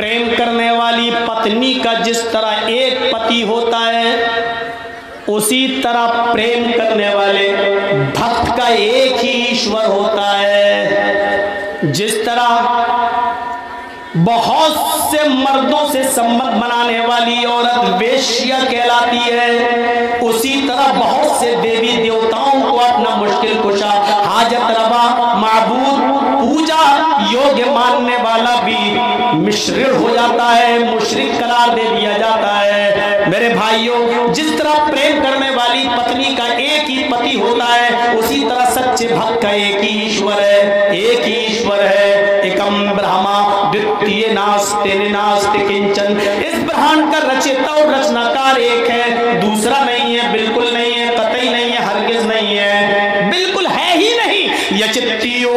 प्रेम करने वाली पत्नी का जिस तरह एक पति होता है, उसी तरह प्रेम करने वाले भक्त का एक ही ईश्वर होता है। जिस तरह बहुत से मर्दों से संबंध बनाने वाली औरत वेश्या कहलाती है, उसी तरह बहुत से देवी देवताओं को अपना मुश्किल कुशा, हाजत रवा, माबूद, पूजा योग्य मानने वाला भी मिश्रिक हो जाता है, मुशरिक करार दे दिया जाता है। मेरे भाइयों, जिस तरह प्रेम करने वाली पत्नी का एक ही पति होता है, उसी तरह सच्चे भक्त का एक ही ईश्वर है, एक ही ईश्वर है। एकम ब्रह्मा द्वितीय नास्ति नास्ति किंचन। इस ब्रह्मांड का रचयिता और रचनाकार एक है, दूसरा नहीं है, बिल्कुल नहीं है, कतई नहीं है, हरगिज नहीं है, बिल्कुल है ही नहीं। यचित्तियो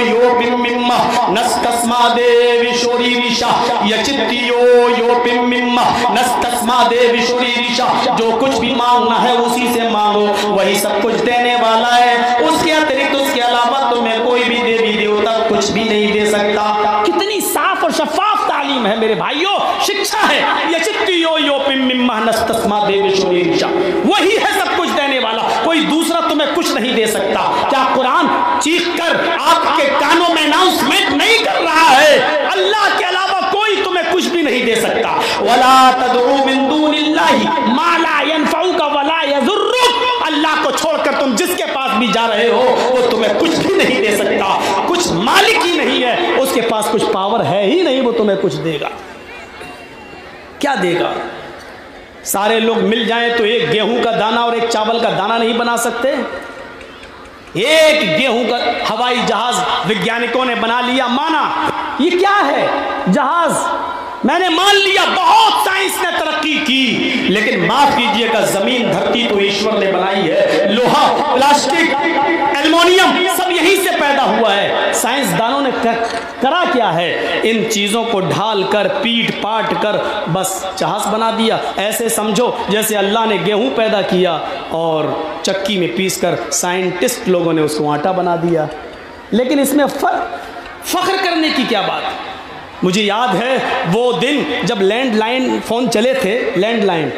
यो बिम्बिम्मा नस्तस्मा देवी शोरी विशा, यचित्तियो यो बिम्बिम्मा नस्तस्मा देवी शोरी विशा। जो कुछ भी मांगना है उसी से मांगो, वही सब कुछ देने वाला है। उसके अतिरिक्त, उसके अलावा तुम्हें कोई भी देवी देवता कुछ भी नहीं दे सकता। कितनी साफ और शफाफ तालीम है मेरे भाइयों, शिक्षा है। यचित्तियो यो बिम्बिम्मा नस्तस्मा देवी शोरी विशा, वही है सब कुछ देने वाला, कोई दूसरा तुम्हें कुछ नहीं दे सकता। क्या कुरान चीख कर आपके कानों में अनाउंसमेंट नहीं कर रहा है? अल्लाह के अलावा कोई तुम्हें कुछ भी नहीं दे सकता। वला तदउ मिन दूनिल्लाहि मा ला यनफउका वला यज़ुर्रुक। अल्लाह को छोड़कर तुम जिसके पास भी जा रहे हो, वो तुम्हें कुछ भी नहीं दे सकता। कुछ मालिक ही नहीं है, उसके पास कुछ पावर है ही नहीं, वो तुम्हें कुछ देगा। क्या देगा? सारे लोग मिल जाएं तो एक गेहूं का दाना और एक चावल का दाना नहीं बना सकते। एक गेहूं का हवाई जहाज वैज्ञानिकों ने बना लिया, माना ये क्या है जहाज, मैंने मान लिया बहुत साइंस ने तरक्की की, लेकिन माफ कीजिएगा जमीन धरती तो ईश्वर ने बनाई है। लोहा, प्लास्टिक, एल्युमिनियम सब यहीं से पैदा हुआ है। साइंसदानों ने करा क्या है? इन चीजों को ढाल कर, पीट पाट कर बस जहाज बना दिया। ऐसे समझो जैसे अल्लाह ने गेहूं पैदा किया और चक्की में पीस कर साइंटिस्ट लोगों ने उसको आटा बना दिया। लेकिन इसमें फख्र करने की क्या बात? मुझे याद है वो दिन जब लैंडलाइन फ़ोन चले थे, लैंडलाइन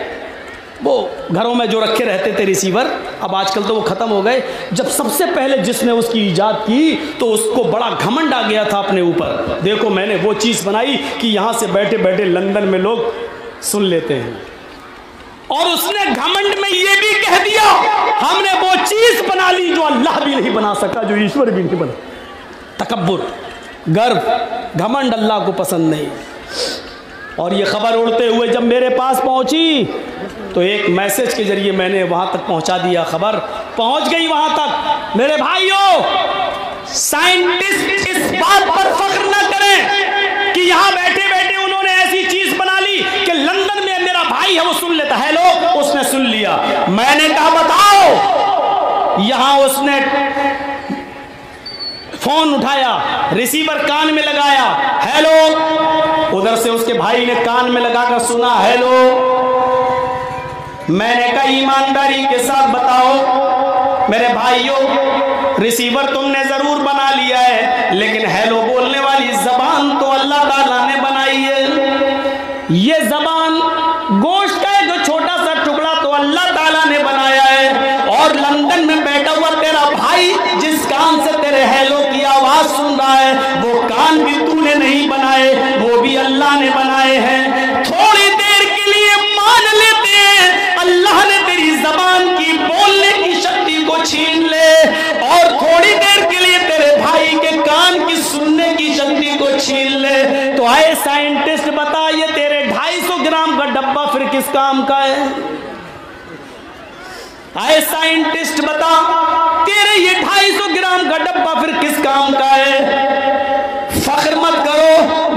वो घरों में जो रखे रहते थे रिसीवर, अब आजकल तो वो ख़त्म हो गए। जब सबसे पहले जिसने उसकी ईजाद की तो उसको बड़ा घमंड आ गया था अपने ऊपर, देखो मैंने वो चीज़ बनाई कि यहाँ से बैठे बैठे लंदन में लोग सुन लेते हैं। और उसने घमंड में ये भी कह दिया हमने वो चीज़ बना ली जो अल्लाह भी नहीं बना सका, जो ईश्वर भी नहीं बना। तकब्बुर, गर्व, घमंड अल्लाह को पसंद नहीं। और ये खबर उड़ते हुए जब मेरे पास पहुंची तो एक मैसेज के जरिए मैंने वहां तक पहुंचा दिया, खबर पहुंच गई वहां तक। मेरे भाइयों, साइंटिस्ट इस बात पर फख्र न करें कि यहां बैठे बैठे उन्होंने ऐसी चीज बना ली कि लंदन में मेरा भाई है वो सुन लेता। हेलो, उसने सुन लिया। मैंने कहा बताओ, यहां उसने फोन उठाया, रिसीवर कान में लगाया, हेलो, उधर से उसके भाई ने कान में लगाकर सुना, हेलो। मैंने कहा ईमानदारी के साथ बताओ मेरे भाइयों, रिसीवर तुमने जरूर बना लिया है, लेकिन हेलो बोलने वाली जबान तो अल्लाह ताला ने बनाई है। ये जबान गोश्त का एक छोटा सा टुकड़ा तो अल्लाह ताला ने बनाया है। और लंदन में बैठा हुआ तेरा भाई जिस कान से तेरे हेलो की आवाज सुन रहा है, वो कान भी तूने नहीं बनाए, वो भी अल्लाह ने बनाए हैं। थोड़ी देर के लिए मान लेते हैं अल्लाह ने तेरी जबान की बोलने की शक्ति को छीन ले, और थोड़ी देर के लिए तेरे भाई के कान की सुनने की शक्ति को छीन ले। तो आए साइंटिस्ट बता, ये तेरे 250 ग्राम का डब्बा फिर किस काम का है? आए साइंटिस्ट बता, तेरे ये 250 ग्राम का डब्बा फिर किस काम का है? फख्र मत करो,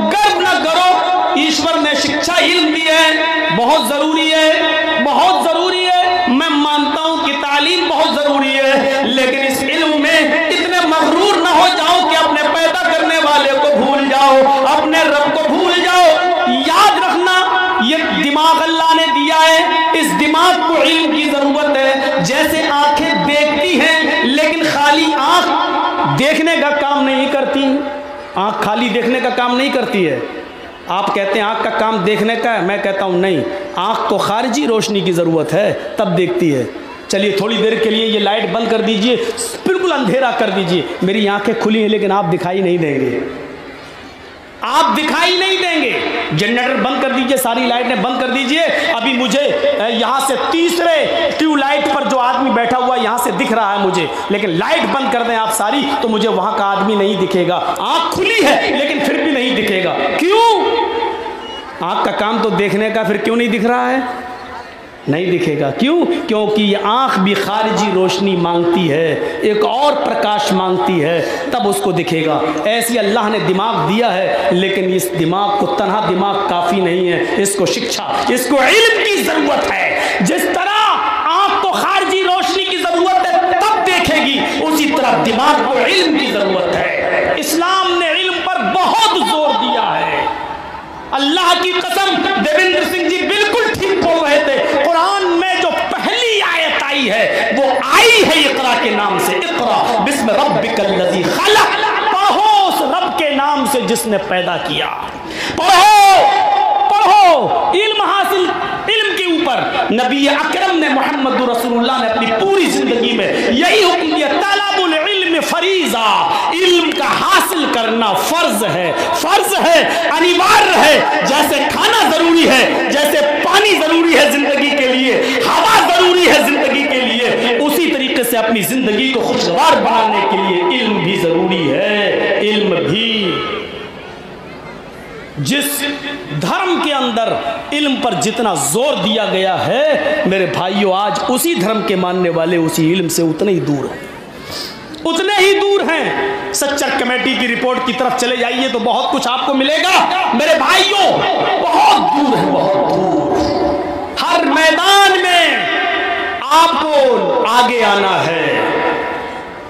गर्व न करो। ईश्वर ने शिक्षा, इल्म दी है, बहुत जरूरी है, बहुत जरूरी है। मैं मानता हूं कि तालीम बहुत जरूरी है, लेकिन इस इल्म में इतने मगरूर ना हो जाओ कि अपने पैदा करने वाले को भूल जाओ, अपने रब को भूल जाओ। याद रखना, ये दिमाग अल्लाह ने दिया है, इस दिमाग को इल्म की जरूरत है। जैसे आंखें देखती हैं, लेकिन खाली आंख देखने का काम नहीं करती, आंख खाली देखने का काम नहीं करती है। आप कहते हैं आँख का काम देखने का है, मैं कहता हूँ नहीं, आँख को खारिजी रोशनी की ज़रूरत है तब देखती है। चलिए थोड़ी देर के लिए ये लाइट बंद कर दीजिए, बिल्कुल अंधेरा कर दीजिए, मेरी आंखें खुली हैं लेकिन आप दिखाई नहीं देंगे, आप दिखाई नहीं देंगे। जनरेटर बंद कर दीजिए, सारी लाइटें बंद कर दीजिए, अभी मुझे यहाँ से तीसरे ट्यूबलाइट पर जो आदमी बैठा हुआ यहाँ से दिख रहा है मुझे, लेकिन लाइट बंद कर दें आप सारी तो मुझे वहाँ का आदमी नहीं दिखेगा। आँख खुली है लेकिन फिर भी नहीं दिखेगा। क्यों? आँख का काम तो देखने का, फिर क्यों नहीं दिख रहा है? नहीं दिखेगा। क्यों? क्योंकि ये आँख भी खारिजी रोशनी मांगती है, एक और प्रकाश मांगती है, तब उसको दिखेगा। ऐसी अल्लाह ने दिमाग दिया है, लेकिन इस दिमाग को तन्हा दिमाग काफ़ी नहीं है, इसको शिक्षा, इसको इल्म की ज़रूरत है। जिस तरह आँख को खारिजी रोशनी की ज़रूरत है तब देखेगी, उसी तरह दिमाग को इल्म की ज़रूरत है। इस्लाम ने इल्म पर बहुत जोर दिया है। अल्लाह की कसम, देवेंद्र सिंह जी बिल्कुल ठीक बोल रहे थे। कुरान में जो पहली आयत आई है वो आई है इक़रा के नाम से, इक़रा बिस्म रब्बिकल लज़ी खलक़, पढ़ो उस रब के नाम से जिसने पैदा किया। पढ़ो, इल्म हासिल, इल्म के ऊपर नबी अकरम ने, मोहम्मद रसूलुल्लाह ने अपनी पूरी जिंदगी में यही हुक्म दिया, तलबुल इल्म फरीज़ा, इल्म का हासिल करना फर्ज है, फर्ज है, अनिवार्य है। जैसे खाना जरूरी है, जैसे पानी जरूरी है जिंदगी के लिए, हवा जरूरी है जिंदगी के लिए, उसी तरीके से अपनी जिंदगी को खुशगवार बनाने के लिए इल्म भी जरूरी है। इल्म भी, जिस धर्म के अंदर इल्म पर जितना जोर दिया गया है मेरे भाइयों, आज उसी धर्म के मानने वाले उसी इल्म से उतने ही दूर हैं, उतने ही दूर हैं। सच्चर कमेटी की रिपोर्ट की तरफ चले जाइए तो बहुत कुछ आपको मिलेगा मेरे भाइयों, बहुत दूर है, बहुत दूर। हर मैदान में आपको आगे आना है,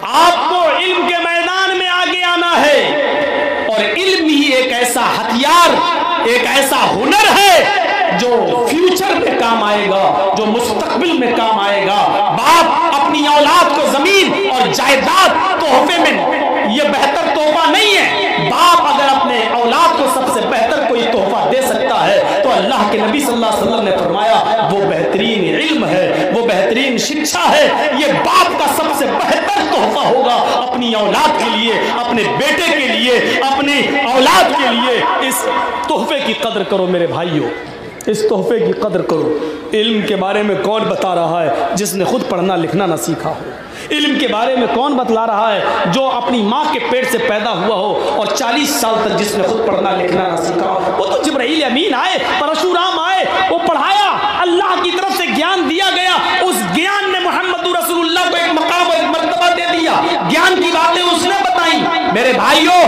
आपको इल्म के मैदान में आगे आना है। और इल्म ही एक ऐसा हथियार, एक ऐसा हुनर है जो फ्यूचर में काम आएगा, जो मुस्तकबिल में काम आएगा। बाप अपनी औलाद को जमीन और जायदाद तोहफे में, ये बेहतर तोहफा नहीं है। बाप अगर अपने औलाद को सबसे बेहतर कोई तोहफा दे सकता है तो अल्लाह के नबी सल्लल्लाहु अलैहि वसल्लम ने फरमाया वो बेहतरीन इल्म है, वो बेहतरीन शिक्षा है। ये बाप का सबसे बेहतर तोहफा होगा अपनी औलाद के लिए, अपने बेटे के लिए, अपनी औलाद के लिए। इस तोहफे की कदर करो मेरे भाइयों, इस तोहफे की कदर करो। इल्म के बारे में कौन बता रहा है जिसने खुद पढ़ना लिखना ना सीखा हो? इल्म के बारे में कौन बतला रहा है जो अपनी माँ के पेट से पैदा हुआ हो और 40 साल तक जिसने खुद पढ़ना लिखना ना सीखा हो? वो तो जिब्राइल अमीन आए, परशुराम आए, वो पढ़ाया, अल्लाह की तरफ से ज्ञान दिया गया। उस ज्ञान ने मोहम्मद रसूलुल्लाह को एक मकाम और एक मर्तबा दे दिया, ज्ञान की बातें उसने बताई। मेरे भाइयों,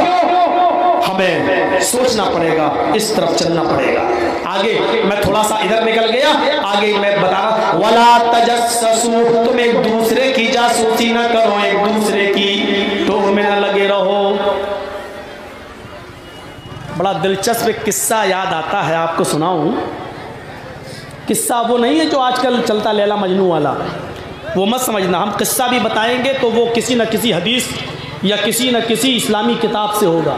हमें सोचना पड़ेगा, इस तरफ चलना पड़ेगा। आगे मैं थोड़ा सा इधर निकल गया, आगे मैं बता रहा, वला तजस्ससू, तुम एक दूसरे की जासूसी न करो, एक दूसरे की टोह में न लगे रहो। बड़ा दिलचस्प एक किस्सा याद आता है, आपको सुनाऊं। किस्सा वो नहीं है जो आजकल चलता लैला मजनू वाला, वो मत समझना। हम किस्सा भी बताएंगे तो वो किसी न किसी हदीस या किसी न किसी इस्लामी किताब से होगा।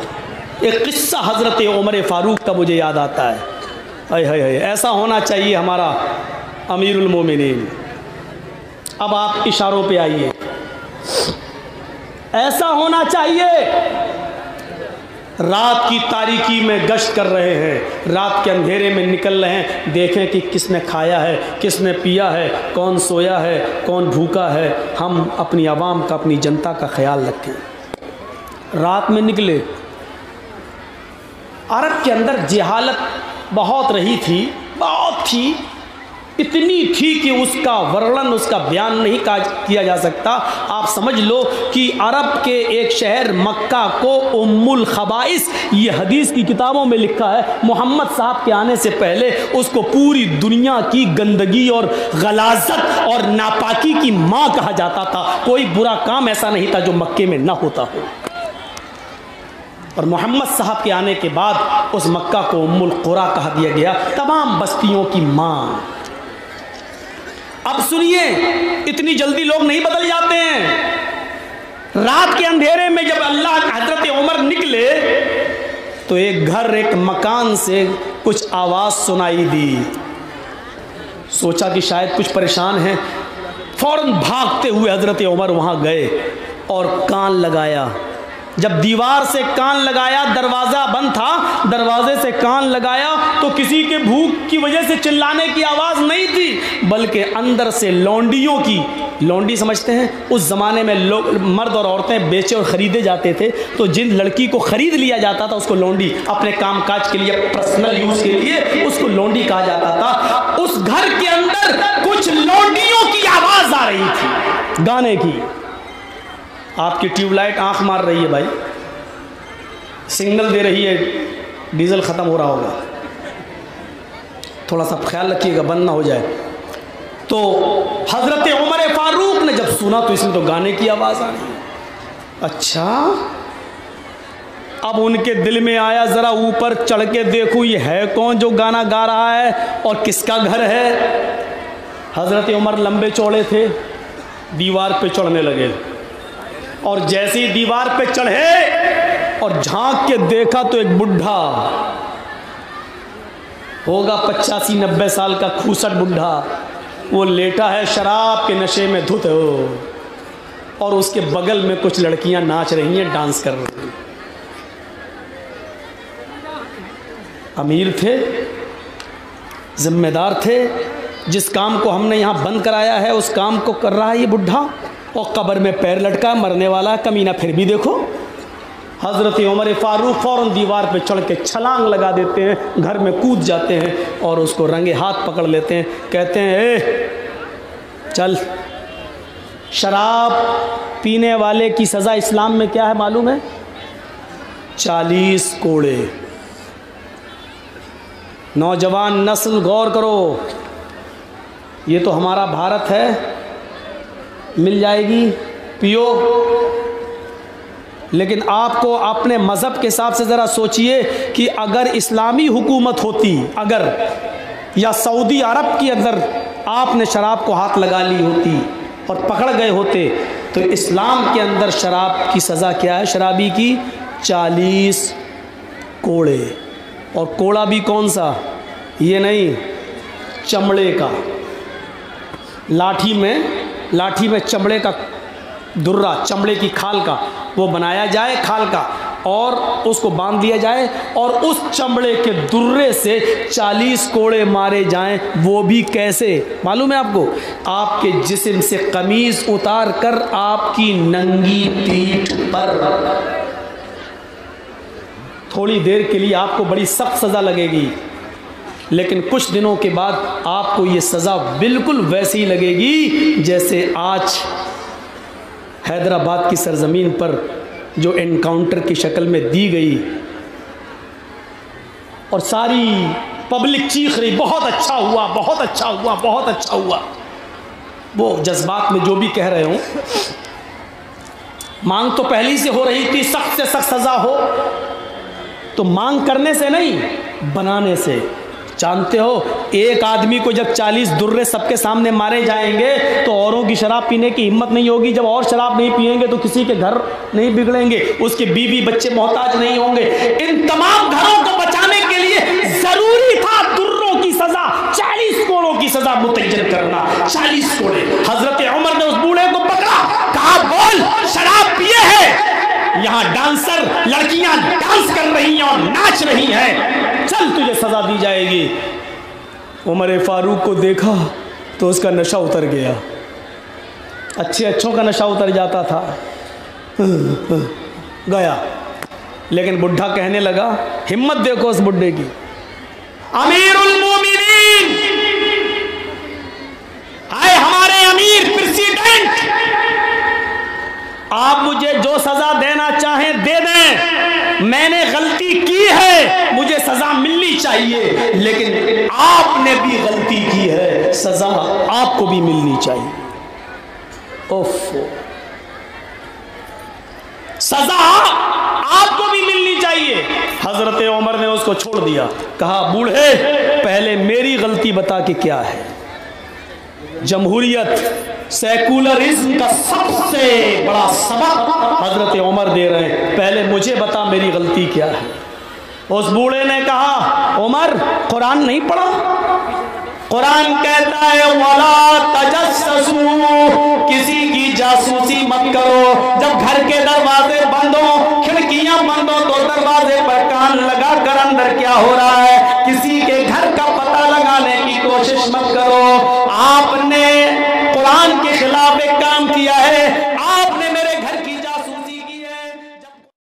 एक किस्सा हज़रत उमर फ़ारूक का मुझे याद आता है। हाय ऐसा होना चाहिए हमारा अमीरुल मोमिनीन। अब आप इशारों पे आइए, ऐसा होना चाहिए। रात की तारीकी में गश्त कर रहे हैं, रात के अंधेरे में निकल रहे हैं, देखें कि किसने खाया है, किसने पिया है, कौन सोया है, कौन भूखा है। हम अपनी आवाम का, अपनी जनता का ख्याल रखें। रात में निकले, अरब के अंदर जहालत बहुत रही थी, बहुत थी, इतनी थी कि उसका वर्णन, उसका बयान नहीं किया जा सकता। आप समझ लो कि अरब के एक शहर मक्का को उम्मुल खबाइस, ये हदीस की किताबों में लिखा है, मोहम्मद साहब के आने से पहले उसको पूरी दुनिया की गंदगी और गलाजत और नापाकी की माँ कहा जाता था। कोई बुरा काम ऐसा नहीं था जो मक्के में ना होता हो। और मोहम्मद साहब के आने के बाद उस मक्का को उम्मुल कुरा कहा दिया गया, तमाम बस्तियों की माँ। अब सुनिए, इतनी जल्दी लोग नहीं बदल जाते हैं। रात के अंधेरे में जब अल्लाह हजरत उमर निकले तो एक घर, एक मकान से कुछ आवाज़ सुनाई दी। सोचा कि शायद कुछ परेशान हैं। फौरन भागते हुए हज़रत उमर वहाँ गए और कान लगाया। जब दीवार से कान लगाया, दरवाज़ा बंद था, दरवाजे से कान लगाया तो किसी के भूख की वजह से चिल्लाने की आवाज़ नहीं थी, बल्कि अंदर से लौंडियों की, लौंडी समझते हैं, उस ज़माने में लोग, मर्द और औरतें बेचे और ख़रीदे जाते थे, तो जिन लड़की को ख़रीद लिया जाता था उसको लौंडी, अपने कामकाज के लिए, पर्सनल यूज़ के लिए उसको लौंडी कहा जाता था। उस घर के अंदर कुछ लौंडियों की आवाज़ आ रही थी गाने की। आपकी ट्यूबलाइट आंख मार रही है भाई, सिग्नल दे रही है, डीजल ख़त्म हो रहा होगा, थोड़ा सा ख्याल रखिएगा बंद ना हो जाए। तो हज़रत उमर फारूक ने जब सुना तो इसमें तो गाने की आवाज़ आ रही है। अच्छा, अब उनके दिल में आया ज़रा ऊपर चढ़ के देखूँ ये है कौन जो गाना गा रहा है और किसका घर है। हज़रत उमर लंबे चौड़े थे, दीवार पे चढ़ने लगे और जैसे ही दीवार पे चढ़े और झांक के देखा तो एक बुढ़ा होगा 85-90 साल का, खूसट बुढ़ा, वो लेटा है शराब के नशे में धुत हो, और उसके बगल में कुछ लड़कियां नाच रही हैं, डांस कर रही हैं। अमीर थे, जिम्मेदार थे, जिस काम को हमने यहाँ बंद कराया है उस काम को कर रहा है ये बुढ़ा, और कब्र में पैर लटका, मरने वाला कमीना। फिर भी देखो हज़रत उमर फारूक फ़ौरन दीवार पे चढ़ के छलांग लगा देते हैं, घर में कूद जाते हैं और उसको रंगे हाथ पकड़ लेते हैं। कहते हैं ए चल, शराब पीने वाले की सज़ा इस्लाम में क्या है मालूम है? 40 कोड़े। नौजवान नस्ल गौर करो, ये तो हमारा भारत है, मिल जाएगी पियो, लेकिन आपको अपने मज़हब के हिसाब से ज़रा सोचिए कि अगर इस्लामी हुकूमत होती, अगर या सऊदी अरब के अंदर आपने शराब को हाथ लगा ली होती और पकड़ गए होते, तो इस्लाम के अंदर शराब की सज़ा क्या है? शराबी की 40 कोड़े। और कोड़ा भी कौन सा? ये नहीं, चमड़े का, लाठी में चमड़े का दुर्रा, चमड़े की खाल का वो बनाया जाए, खाल का, और उसको बांध दिया जाए और उस चमड़े के दुर्रे से 40 कोड़े मारे जाएं। वो भी कैसे मालूम है आपको? आपके जिस्म से कमीज उतार कर आपकी नंगी पीठ पर। थोड़ी देर के लिए आपको बड़ी सख्त सज़ा लगेगी, लेकिन कुछ दिनों के बाद आपको ये सज़ा बिल्कुल वैसी लगेगी जैसे आज हैदराबाद की सरजमीन पर जो एनकाउंटर की शक्ल में दी गई और सारी पब्लिक चीख रही, बहुत अच्छा हुआ, बहुत अच्छा हुआ, बहुत अच्छा हुआ। वो जज्बात में जो भी कह रहे हों, मांग तो पहली से हो रही थी सख्त से सख्त सज़ा हो, तो मांग करने से नहीं, बनाने से। जानते हो, एक आदमी को जब 40 दुर्रे सबके सामने मारे जाएंगे तो औरों की शराब पीने की हिम्मत नहीं होगी। जब और शराब नहीं पिएंगे तो किसी के घर नहीं बिगड़ेंगे, उसके बीवी बच्चे मोहताज नहीं होंगे। इन तमाम घरों को बचाने के लिए जरूरी था दुर्रों की सजा, 40 कोड़ों की सजा मुतय्यन करना। 40 कोड़े। हजरत उमर ने उस बूढ़े को पकड़ा, कहा बोल, शराब पिए है? यहाँ डांसर लड़कियां डांस कर रही हैं और नाच रही हैं, चल तुझे सजा दी जाएगी। उमर फारूक को देखा तो उसका नशा उतर गया। अच्छों का नशा उतर जाता था, गया। लेकिन बुढ़ा कहने लगा, हिम्मत देखो उस बुढ़े की, अमीरुल मोमिनीन, आए हमारे अमीर प्रेसिडेंट, आप मुझे जो सजा देना चाहें दे दें, मैंने गलती की है, मुझे सजा मिलनी चाहिए, लेकिन आपने भी गलती की है, सजा आपको भी मिलनी चाहिए। ओफो, सजा आपको भी मिलनी चाहिए। हजरत उमर ने उसको छोड़ दिया, कहा बूढ़े पहले मेरी गलती बता कि क्या है। जमहूरियत, सेकुलरिज्म का सबसे बड़ा सबक हजरत उमर दे रहे हैं, पहले मुझे बता मेरी गलती क्या है। उस बूढ़े ने कहा, उमर कुरान नहीं पढ़ा? कुरान कहता है वला तजस्ससू, किसी की जासूसी मत करो। जब घर के दरवाजे बंद हो, खिड़कियां बंद हो, तो दरवाजे पर कान लगा कर अंदर क्या हो रहा है किसी के घर का पता लगाने की कोशिश मत करो।